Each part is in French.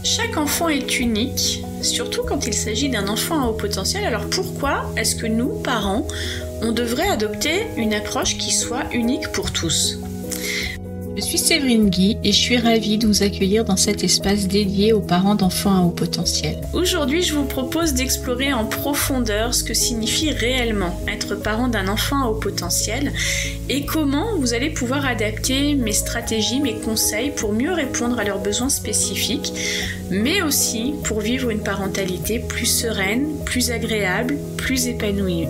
Chaque enfant est unique, surtout quand il s'agit d'un enfant à haut potentiel. Alors pourquoi est-ce que nous, parents, on devrait adopter une approche qui soit unique pour tous ? Je suis Séverine Guy et je suis ravie de vous accueillir dans cet espace dédié aux parents d'enfants à haut potentiel. Aujourd'hui, je vous propose d'explorer en profondeur ce que signifie réellement être parent d'un enfant à haut potentiel et comment vous allez pouvoir adapter mes stratégies, mes conseils pour mieux répondre à leurs besoins spécifiques, mais aussi pour vivre une parentalité plus sereine, plus agréable, plus épanouie.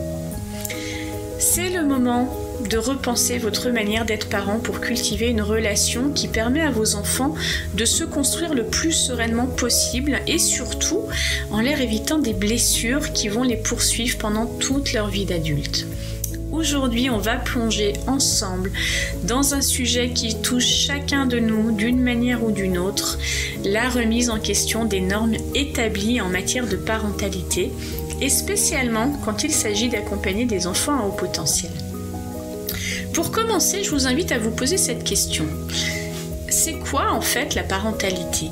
C'est le moment de repenser votre manière d'être parent pour cultiver une relation qui permet à vos enfants de se construire le plus sereinement possible et surtout en leur évitant des blessures qui vont les poursuivre pendant toute leur vie d'adulte. Aujourd'hui, on va plonger ensemble dans un sujet qui touche chacun de nous d'une manière ou d'une autre, la remise en question des normes établies en matière de parentalité et spécialement quand il s'agit d'accompagner des enfants à haut potentiel. Pour commencer, je vous invite à vous poser cette question. C'est quoi en fait la parentalité ?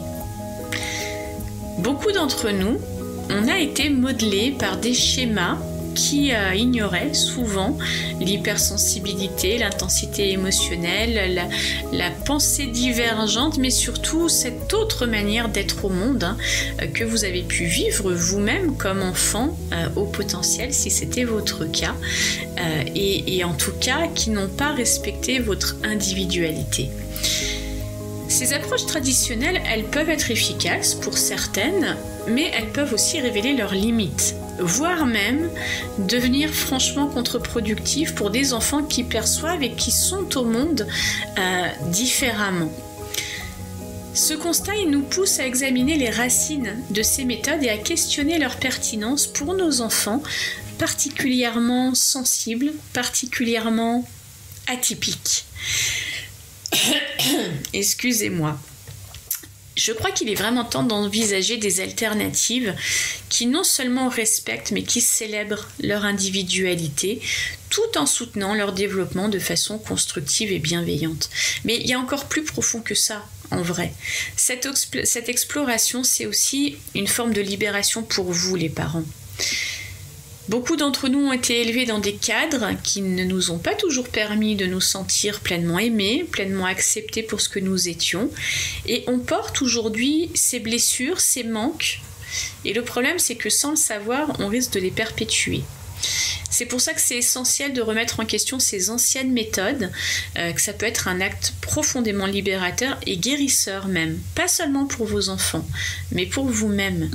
Beaucoup d'entre nous, on a été modelés par des schémas qui ignoraient souvent l'hypersensibilité, l'intensité émotionnelle, la pensée divergente, mais surtout cette autre manière d'être au monde que vous avez pu vivre vous-même comme enfant au potentiel, si c'était votre cas, et en tout cas qui n'ont pas respecté votre individualité. Ces approches traditionnelles, elles peuvent être efficaces pour certaines, mais elles peuvent aussi révéler leurs limites, voire même devenir franchement contre-productives pour des enfants qui perçoivent et qui sont au monde différemment. Ce constat, il nous pousse à examiner les racines de ces méthodes et à questionner leur pertinence pour nos enfants particulièrement sensibles, particulièrement atypiques. Excusez-moi. Je crois qu'il est vraiment temps d'envisager des alternatives qui non seulement respectent mais qui célèbrent leur individualité tout en soutenant leur développement de façon constructive et bienveillante. Mais il y a encore plus profond que ça, en vrai. Cette exploration, c'est aussi une forme de libération pour vous, les parents. Beaucoup d'entre nous ont été élevés dans des cadres qui ne nous ont pas toujours permis de nous sentir pleinement aimés, pleinement acceptés pour ce que nous étions. Et on porte aujourd'hui ces blessures, ces manques. Et le problème, c'est que sans le savoir, on risque de les perpétuer. C'est pour ça que c'est essentiel de remettre en question ces anciennes méthodes, que ça peut être un acte profondément libérateur et guérisseur même. Pas seulement pour vos enfants, mais pour vous-même.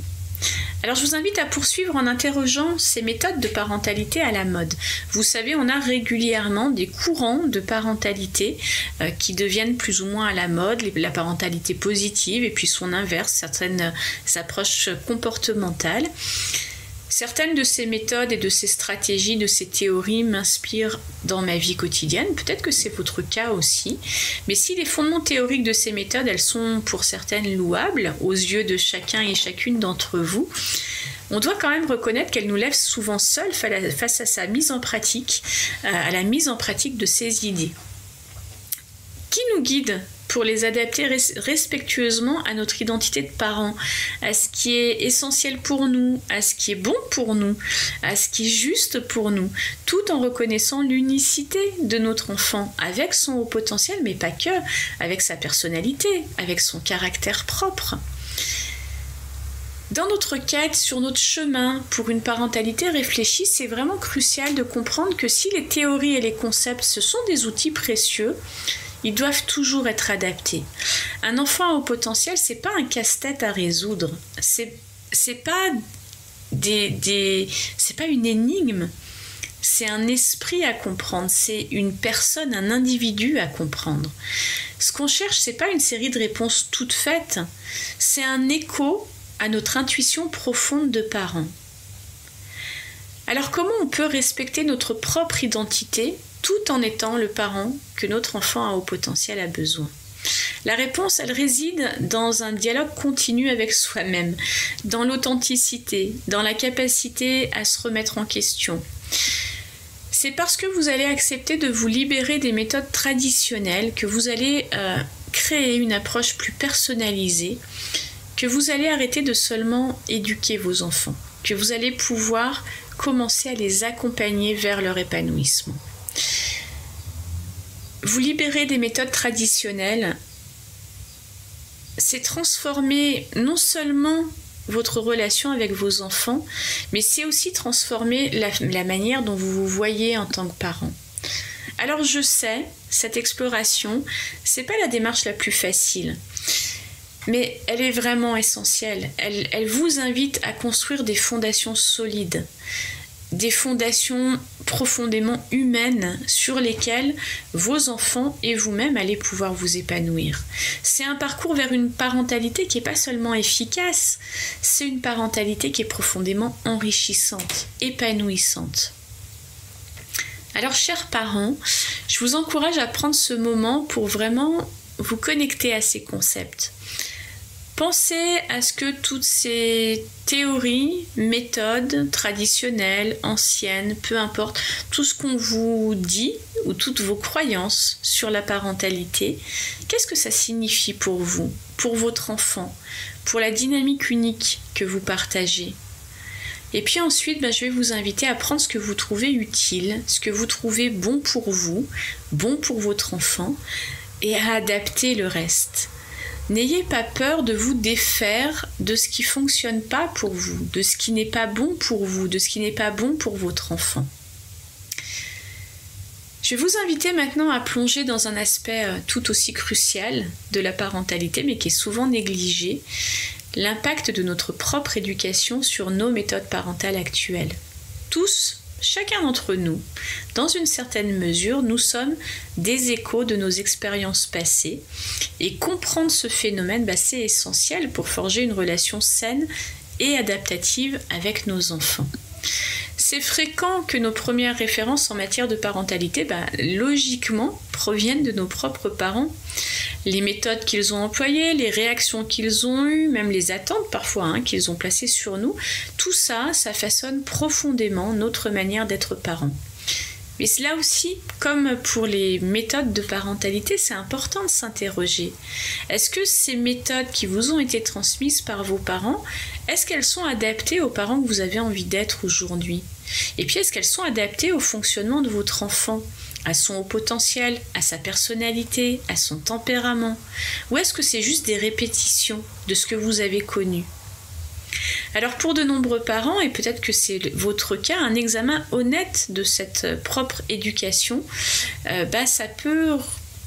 Alors je vous invite à poursuivre en interrogeant ces méthodes de parentalité à la mode. Vous savez, on a régulièrement des courants de parentalité qui deviennent plus ou moins à la mode, la parentalité positive et puis son inverse, certaines approches comportementales. Certaines de ces méthodes et de ces stratégies, de ces théories m'inspirent dans ma vie quotidienne. Peut-être que c'est votre cas aussi. Mais si les fondements théoriques de ces méthodes, elles sont pour certaines louables aux yeux de chacun et chacune d'entre vous, on doit quand même reconnaître qu'elles nous laissent souvent seuls face à sa mise en pratique, à la mise en pratique de ces idées. Qui nous guide pour les adapter respectueusement à notre identité de parents, à ce qui est essentiel pour nous, à ce qui est bon pour nous, à ce qui est juste pour nous, tout en reconnaissant l'unicité de notre enfant, avec son haut potentiel, mais pas que, avec sa personnalité, avec son caractère propre. Dans notre quête, sur notre chemin pour une parentalité réfléchie, c'est vraiment crucial de comprendre que si les théories et les concepts, ce sont des outils précieux, ils doivent toujours être adaptés. Un enfant à haut potentiel, c'est pas un casse-tête à résoudre. C'est pas c'est pas une énigme. C'est un esprit à comprendre. C'est une personne, un individu à comprendre. Ce qu'on cherche, c'est pas une série de réponses toutes faites. C'est un écho à notre intuition profonde de parents. Alors comment on peut respecter notre propre identité tout en étant le parent que notre enfant à haut potentiel a besoin? La réponse, elle réside dans un dialogue continu avec soi-même, dans l'authenticité, dans la capacité à se remettre en question. C'est parce que vous allez accepter de vous libérer des méthodes traditionnelles que vous allez créer une approche plus personnalisée, que vous allez arrêter de seulement éduquer vos enfants, que vous allez pouvoir commencer à les accompagner vers leur épanouissement. Vous libérer des méthodes traditionnelles, c'est transformer non seulement votre relation avec vos enfants, mais c'est aussi transformer la manière dont vous vous voyez en tant que parent. Alors je sais, cette exploration, c'est pas la démarche la plus facile, mais elle est vraiment essentielle. Elle vous invite à construire des fondations solides, des fondations profondément humaines sur lesquelles vos enfants et vous-même allez pouvoir vous épanouir. C'est un parcours vers une parentalité qui n'est pas seulement efficace, c'est une parentalité qui est profondément enrichissante, épanouissante. Alors, chers parents, je vous encourage à prendre ce moment pour vraiment vous connecter à ces concepts. Pensez à ce que toutes ces théories, méthodes traditionnelles, anciennes, peu importe, tout ce qu'on vous dit ou toutes vos croyances sur la parentalité, qu'est-ce que ça signifie pour vous, pour votre enfant, pour la dynamique unique que vous partagez? Et puis ensuite, je vais vous inviter à prendre ce que vous trouvez utile, ce que vous trouvez bon pour vous, bon pour votre enfant, et à adapter le reste. N'ayez pas peur de vous défaire de ce qui ne fonctionne pas pour vous, de ce qui n'est pas bon pour vous, de ce qui n'est pas bon pour votre enfant. Je vais vous inviter maintenant à plonger dans un aspect tout aussi crucial de la parentalité, mais qui est souvent négligé, l'impact de notre propre éducation sur nos méthodes parentales actuelles. Tous, chacun d'entre nous, dans une certaine mesure, nous sommes des échos de nos expériences passées et comprendre ce phénomène, c'est essentiel pour forger une relation saine et adaptative avec nos enfants. C'est fréquent que nos premières références en matière de parentalité, logiquement, proviennent de nos propres parents. Les méthodes qu'ils ont employées, les réactions qu'ils ont eues, même les attentes parfois qu'ils ont placées sur nous, tout ça, ça façonne profondément notre manière d'être parents. Mais là aussi, comme pour les méthodes de parentalité, c'est important de s'interroger. Est-ce que ces méthodes qui vous ont été transmises par vos parents, est-ce qu'elles sont adaptées aux parents que vous avez envie d'être aujourd'hui? Et puis, est-ce qu'elles sont adaptées au fonctionnement de votre enfant, à son haut potentiel, à sa personnalité, à son tempérament? Ou est-ce que c'est juste des répétitions de ce que vous avez connu? Alors pour de nombreux parents, et peut-être que c'est votre cas, un examen honnête de cette propre éducation, ça peut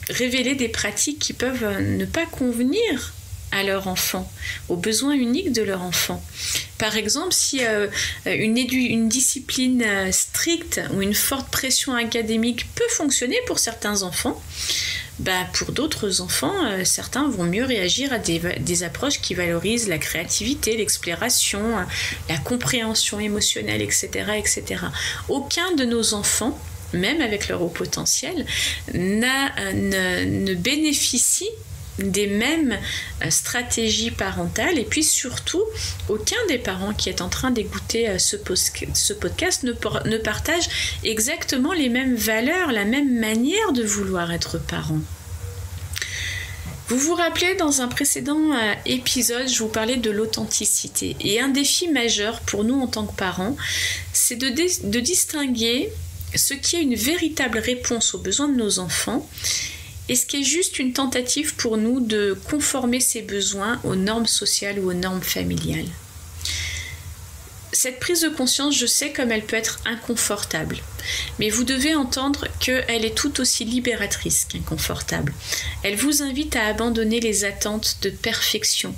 révéler des pratiques qui peuvent ne pas convenir à leur enfant, aux besoins uniques de leur enfant. Par exemple, si une discipline stricte ou une forte pression académique peut fonctionner pour certains enfants, pour d'autres enfants, certains vont mieux réagir à des approches qui valorisent la créativité, l'exploration, la compréhension émotionnelle, etc., etc. Aucun de nos enfants, même avec leur haut potentiel, ne bénéficie des mêmes stratégies parentales, et puis surtout aucun des parents qui est en train d'écouter ce podcast ne partage exactement les mêmes valeurs, la même manière de vouloir être parent. Vous vous rappelez, dans un précédent épisode, je vous parlais de l'authenticité, et un défi majeur pour nous en tant que parents, c'est de distinguer ce qui est une véritable réponse aux besoins de nos enfants et ce qui est juste une tentative pour nous de conformer ces besoins aux normes sociales ou aux normes familiales. Cette prise de conscience, je sais comme elle peut être inconfortable, mais vous devez entendre qu'elle est tout aussi libératrice qu'inconfortable. Elle vous invite à abandonner les attentes de perfection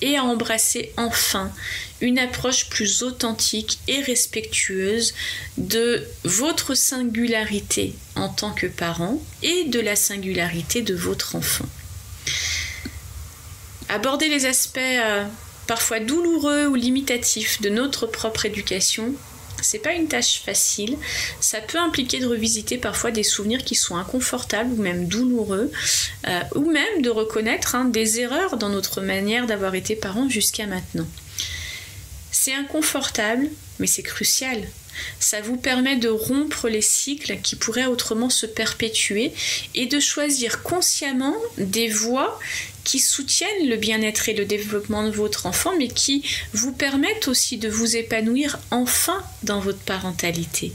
et à embrasser enfin une approche plus authentique et respectueuse de votre singularité en tant que parent et de la singularité de votre enfant. Aborder les aspects parfois douloureux ou limitatifs de notre propre éducation, c'est pas une tâche facile. Ça peut impliquer de revisiter parfois des souvenirs qui sont inconfortables ou même douloureux, ou même de reconnaître des erreurs dans notre manière d'avoir été parents jusqu'à maintenant. C'est inconfortable, mais c'est crucial. Ça vous permet de rompre les cycles qui pourraient autrement se perpétuer et de choisir consciemment des voies qui soutiennent le bien-être et le développement de votre enfant, mais qui vous permettent aussi de vous épanouir enfin dans votre parentalité.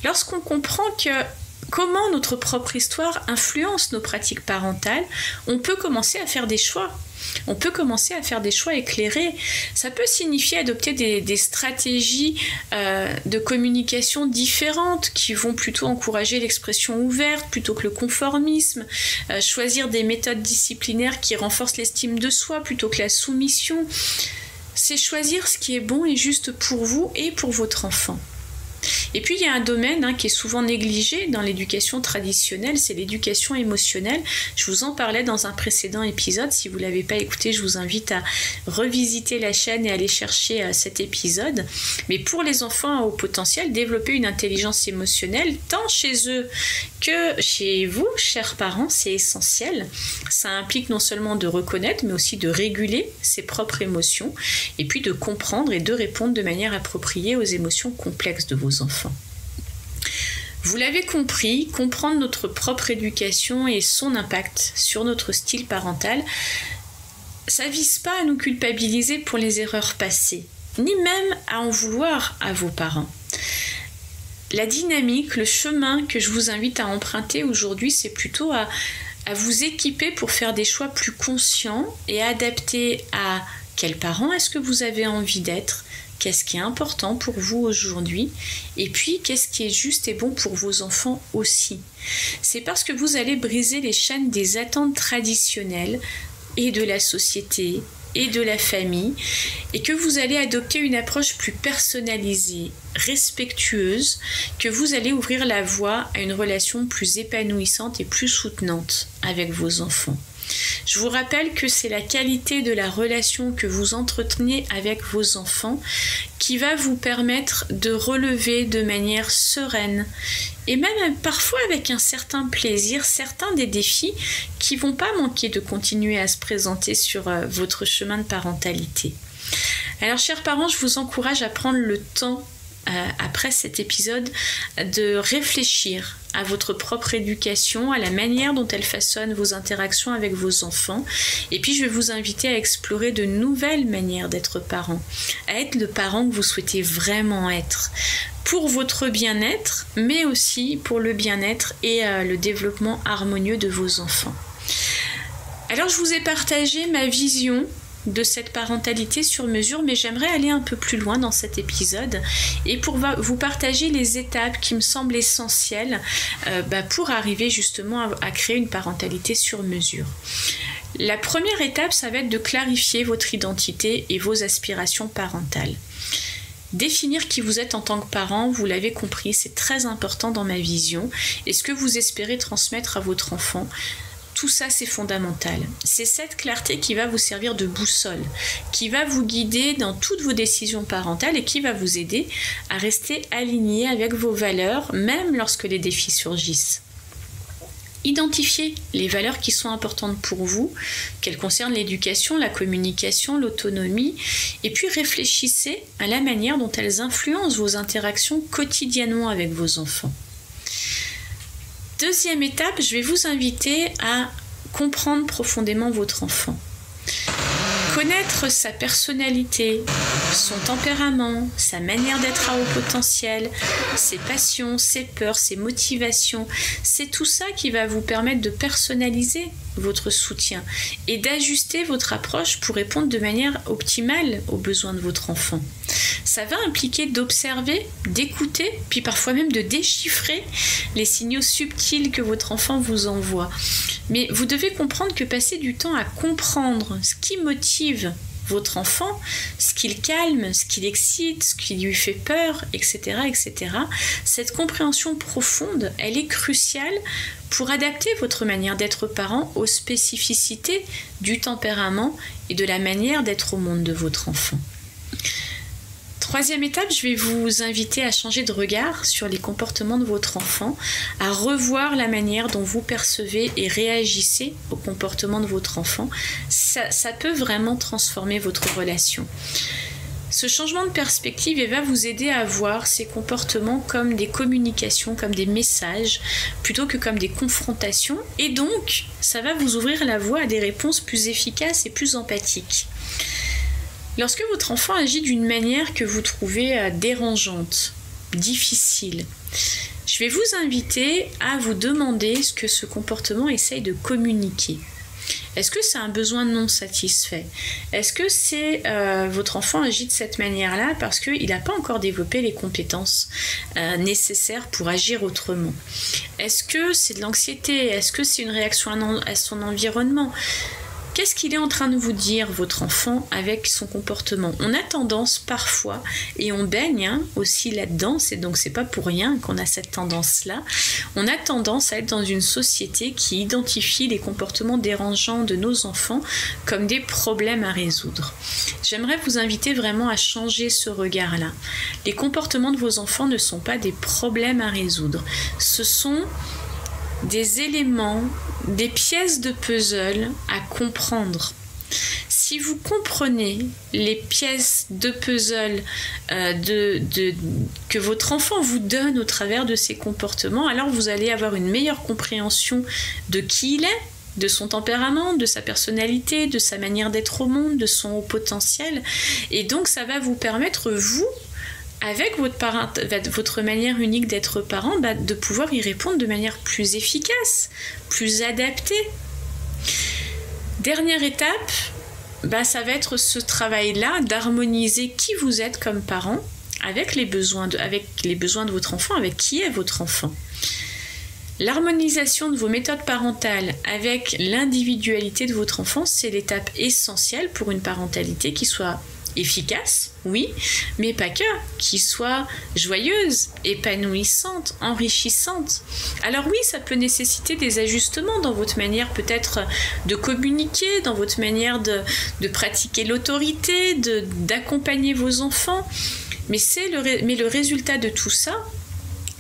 Lorsqu'on comprend comment notre propre histoire influence nos pratiques parentales, on peut commencer à faire des choix. On peut commencer à faire des choix éclairés. Ça peut signifier adopter des stratégies de communication différentes qui vont plutôt encourager l'expression ouverte plutôt que le conformisme, choisir des méthodes disciplinaires qui renforcent l'estime de soi plutôt que la soumission. C'est choisir ce qui est bon et juste pour vous et pour votre enfant. Et puis il y a un domaine qui est souvent négligé dans l'éducation traditionnelle, c'est l'éducation émotionnelle. Je vous en parlais dans un précédent épisode. Si vous ne l'avez pas écouté, je vous invite à revisiter la chaîne et aller chercher cet épisode. Mais pour les enfants à haut potentiel, développer une intelligence émotionnelle, tant chez eux que chez vous, chers parents, c'est essentiel. Ça implique non seulement de reconnaître, mais aussi de réguler ses propres émotions, et puis de comprendre et de répondre de manière appropriée aux émotions complexes de vos enfants. Vous l'avez compris, comprendre notre propre éducation et son impact sur notre style parental, ça ne vise pas à nous culpabiliser pour les erreurs passées, ni même à en vouloir à vos parents. La dynamique, le chemin que je vous invite à emprunter aujourd'hui, c'est plutôt à vous équiper pour faire des choix plus conscients et adaptés à quel parent est-ce que vous avez envie d'être, qu'est-ce qui est important pour vous aujourd'hui, et puis qu'est-ce qui est juste et bon pour vos enfants aussi. C'est parce que vous allez briser les chaînes des attentes traditionnelles et de la société et de la famille, et que vous allez adopter une approche plus personnalisée, respectueuse, que vous allez ouvrir la voie à une relation plus épanouissante et plus soutenante avec vos enfants. Je vous rappelle que c'est la qualité de la relation que vous entretenez avec vos enfants qui va vous permettre de relever de manière sereine et même parfois avec un certain plaisir certains des défis qui ne vont pas manquer de continuer à se présenter sur votre chemin de parentalité. Alors, chers parents, je vous encourage à prendre le temps après cet épisode de réfléchir à votre propre éducation, à la manière dont elle façonne vos interactions avec vos enfants. Et puis je vais vous inviter à explorer de nouvelles manières d'être parent, à être le parent que vous souhaitez vraiment être, pour votre bien-être, mais aussi pour le bien-être et le développement harmonieux de vos enfants. Alors je vous ai partagé ma vision de cette parentalité sur mesure, mais j'aimerais aller un peu plus loin dans cet épisode et pour vous partager les étapes qui me semblent essentielles pour arriver justement à créer une parentalité sur mesure. La première étape, ça va être de clarifier votre identité et vos aspirations parentales. Définir qui vous êtes en tant que parent, vous l'avez compris, c'est très important dans ma vision, et ce que vous espérez transmettre à votre enfant. Tout ça, c'est fondamental. C'est cette clarté qui va vous servir de boussole, qui va vous guider dans toutes vos décisions parentales et qui va vous aider à rester aligné avec vos valeurs, même lorsque les défis surgissent. Identifiez les valeurs qui sont importantes pour vous, qu'elles concernent l'éducation, la communication, l'autonomie, et puis réfléchissez à la manière dont elles influencent vos interactions quotidiennement avec vos enfants. Deuxième étape, je vais vous inviter à comprendre profondément votre enfant. Connaître sa personnalité, son tempérament, sa manière d'être à haut potentiel, ses passions, ses peurs, ses motivations, c'est tout ça qui va vous permettre de personnaliser votre soutien et d'ajuster votre approche pour répondre de manière optimale aux besoins de votre enfant. Ça va impliquer d'observer, d'écouter, puis parfois même de déchiffrer les signaux subtils que votre enfant vous envoie. Mais vous devez comprendre que passer du temps à comprendre ce qui motive votre enfant, ce qui le calme, ce qui l'excite, ce qui lui fait peur, etc., etc., cette compréhension profonde, elle est cruciale pour adapter votre manière d'être parent aux spécificités du tempérament et de la manière d'être au monde de votre enfant. Troisième étape, je vais vous inviter à changer de regard sur les comportements de votre enfant, à revoir la manière dont vous percevez et réagissez au comportement de votre enfant. Ça peut vraiment transformer votre relation. Ce changement de perspective va vous aider à voir ces comportements comme des communications, comme des messages, plutôt que comme des confrontations. Et donc, ça va vous ouvrir la voie à des réponses plus efficaces et plus empathiques. Lorsque votre enfant agit d'une manière que vous trouvez dérangeante, difficile, je vais vous inviter à vous demander ce que ce comportement essaye de communiquer. Est-ce que c'est un besoin non satisfait? Est-ce que c'est votre enfant agit de cette manière-là parce qu'il n'a pas encore développé les compétences nécessaires pour agir autrement? Est-ce que c'est de l'anxiété? Est-ce que c'est une réaction à son environnement? Qu'est-ce qu'il est en train de vous dire, votre enfant, avec son comportement? On a tendance parfois, et on baigne aussi là-dedans, donc c'est pas pour rien qu'on a cette tendance-là, on a tendance à être dans une société qui identifie les comportements dérangeants de nos enfants comme des problèmes à résoudre. J'aimerais vous inviter vraiment à changer ce regard-là. Les comportements de vos enfants ne sont pas des problèmes à résoudre, ce sont des éléments, des pièces de puzzle à comprendre. Si vous comprenez les pièces de puzzle que votre enfant vous donne au travers de ses comportements, alors vous allez avoir une meilleure compréhension de qui il est, de son tempérament, de sa personnalité, de sa manière d'être au monde, de son haut potentiel. Et donc ça va vous permettre, vous, avec votre manière unique d'être parent, de pouvoir y répondre de manière plus efficace, plus adaptée. Dernière étape, ça va être ce travail-là d'harmoniser qui vous êtes comme parent avec les besoins de votre enfant, avec qui est votre enfant. L'harmonisation de vos méthodes parentales avec l'individualité de votre enfant, c'est l'étape essentielle pour une parentalité qui soit efficace, oui, mais pas que, qui soit joyeuse, épanouissante, enrichissante. Alors oui, ça peut nécessiter des ajustements dans votre manière peut-être de communiquer, dans votre manière de pratiquer l'autorité, d'accompagner vos enfants, mais le résultat de tout ça,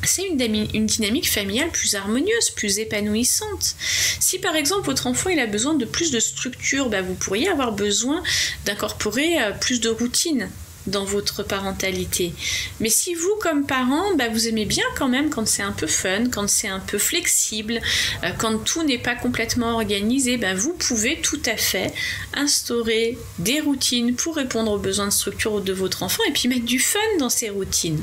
c'est une dynamique familiale plus harmonieuse, plus épanouissante. Si par exemple votre enfant il a besoin de plus de structure, vous pourriez avoir besoin d'incorporer plus de routine dans votre parentalité. Mais si vous, comme parent, vous aimez bien quand même quand c'est un peu fun, quand c'est un peu flexible, quand tout n'est pas complètement organisé, vous pouvez tout à fait instaurer des routines pour répondre aux besoins de structure de votre enfant et puis mettre du fun dans ces routines.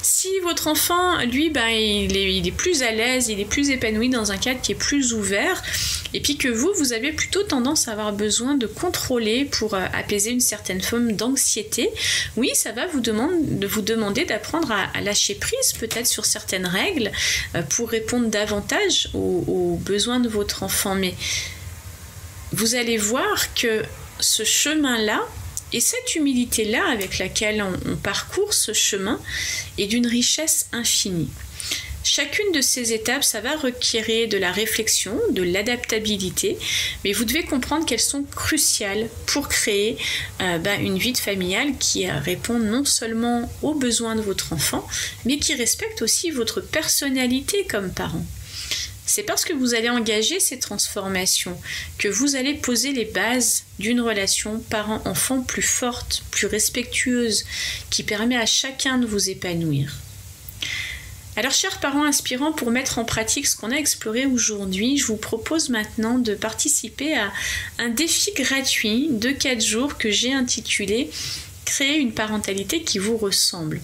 Si votre enfant, lui, il est plus à l'aise, il est plus épanoui dans un cadre qui est plus ouvert, et puis que vous avez plutôt tendance à avoir besoin de contrôler pour apaiser une certaine forme d'anxiété, oui, ça va vous demander d'apprendre à lâcher prise peut-être sur certaines règles pour répondre davantage aux besoins de votre enfant. Mais vous allez voir que ce chemin-là, et cette humilité-là avec laquelle on parcourt ce chemin est d'une richesse infinie. Chacune de ces étapes, ça va requérir de la réflexion, de l'adaptabilité, mais vous devez comprendre qu'elles sont cruciales pour créer une vie familiale qui répond non seulement aux besoins de votre enfant, mais qui respecte aussi votre personnalité comme parent. C'est parce que vous allez engager ces transformations que vous allez poser les bases d'une relation parent-enfant plus forte, plus respectueuse, qui permet à chacun de vous épanouir. Alors, chers parents inspirants, pour mettre en pratique ce qu'on a exploré aujourd'hui, je vous propose maintenant de participer à un défi gratuit de 4 jours que j'ai intitulé « Créer une parentalité qui vous ressemble ».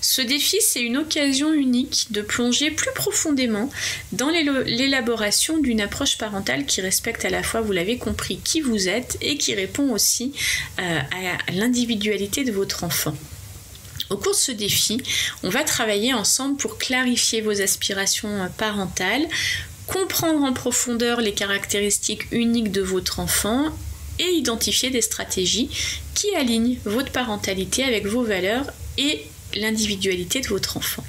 Ce défi, c'est une occasion unique de plonger plus profondément dans l'élaboration d'une approche parentale qui respecte à la fois, vous l'avez compris, qui vous êtes et qui répond aussi à l'individualité de votre enfant. Au cours de ce défi, on va travailler ensemble pour clarifier vos aspirations parentales, comprendre en profondeur les caractéristiques uniques de votre enfant et identifier des stratégies qui alignent votre parentalité avec vos valeurs et l'individualité de votre enfant.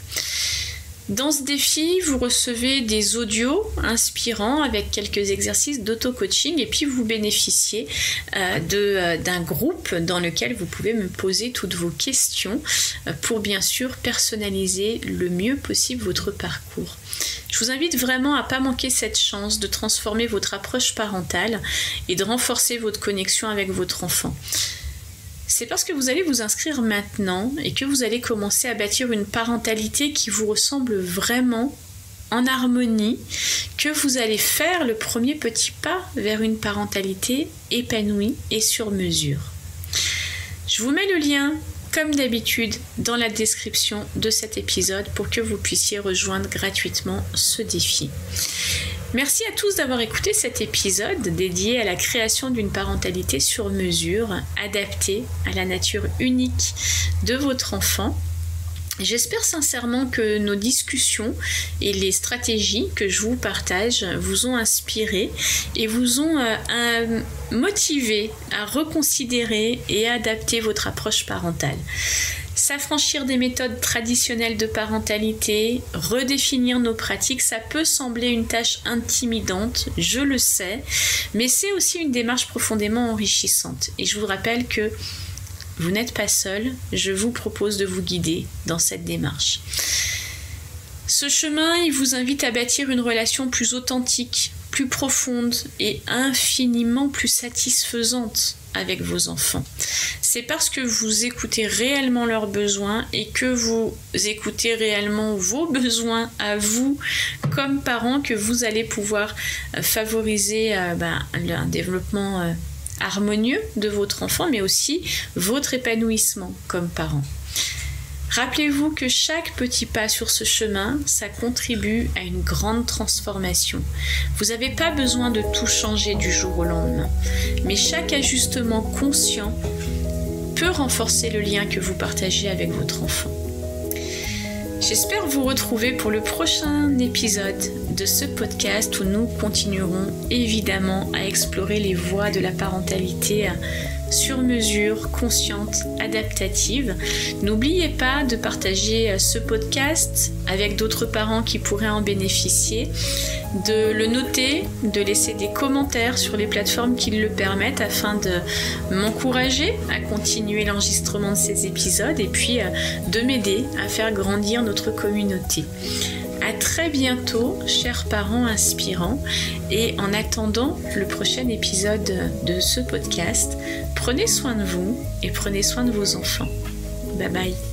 Dans ce défi, vous recevez des audios inspirants avec quelques exercices d'auto-coaching et puis vous bénéficiez d'un groupe dans lequel vous pouvez me poser toutes vos questions pour bien sûr personnaliser le mieux possible votre parcours. Je vous invite vraiment à ne pas manquer cette chance de transformer votre approche parentale et de renforcer votre connexion avec votre enfant. c'est parce que vous allez vous inscrire maintenant et que vous allez commencer à bâtir une parentalité qui vous ressemble vraiment en harmonie, que vous allez faire le premier petit pas vers une parentalité épanouie et sur mesure. Je vous mets le lien, comme d'habitude, dans la description de cet épisode pour que vous puissiez rejoindre gratuitement ce défi. Merci à tous d'avoir écouté cet épisode dédié à la création d'une parentalité sur mesure, adaptée à la nature unique de votre enfant. J'espère sincèrement que nos discussions et les stratégies que je vous partage vous ont inspiré et vous ont motivé à reconsidérer et à adapter votre approche parentale. S'affranchir des méthodes traditionnelles de parentalité, redéfinir nos pratiques, ça peut sembler une tâche intimidante, je le sais, mais c'est aussi une démarche profondément enrichissante. Et je vous rappelle que vous n'êtes pas seul, je vous propose de vous guider dans cette démarche. Ce chemin, il vous invite à bâtir une relation plus authentique, plus profonde et infiniment plus satisfaisante avec vos enfants. C'est parce que vous écoutez réellement leurs besoins et que vous écoutez réellement vos besoins à vous comme parents que vous allez pouvoir favoriser un développement harmonieux de votre enfant, mais aussi votre épanouissement comme parent. Rappelez-vous que chaque petit pas sur ce chemin, ça contribue à une grande transformation. Vous n'avez pas besoin de tout changer du jour au lendemain, mais chaque ajustement conscient peut renforcer le lien que vous partagez avec votre enfant. J'espère vous retrouver pour le prochain épisode de ce podcast où nous continuerons évidemment à explorer les voies de la parentalité sur mesure, consciente, adaptative. N'oubliez pas de partager ce podcast avec d'autres parents qui pourraient en bénéficier, de le noter, de laisser des commentaires sur les plateformes qui le permettent afin de m'encourager à continuer l'enregistrement de ces épisodes et puis de m'aider à faire grandir notre communauté. À très bientôt, chers parents inspirants, et en attendant le prochain épisode de ce podcast, prenez soin de vous et prenez soin de vos enfants. Bye bye.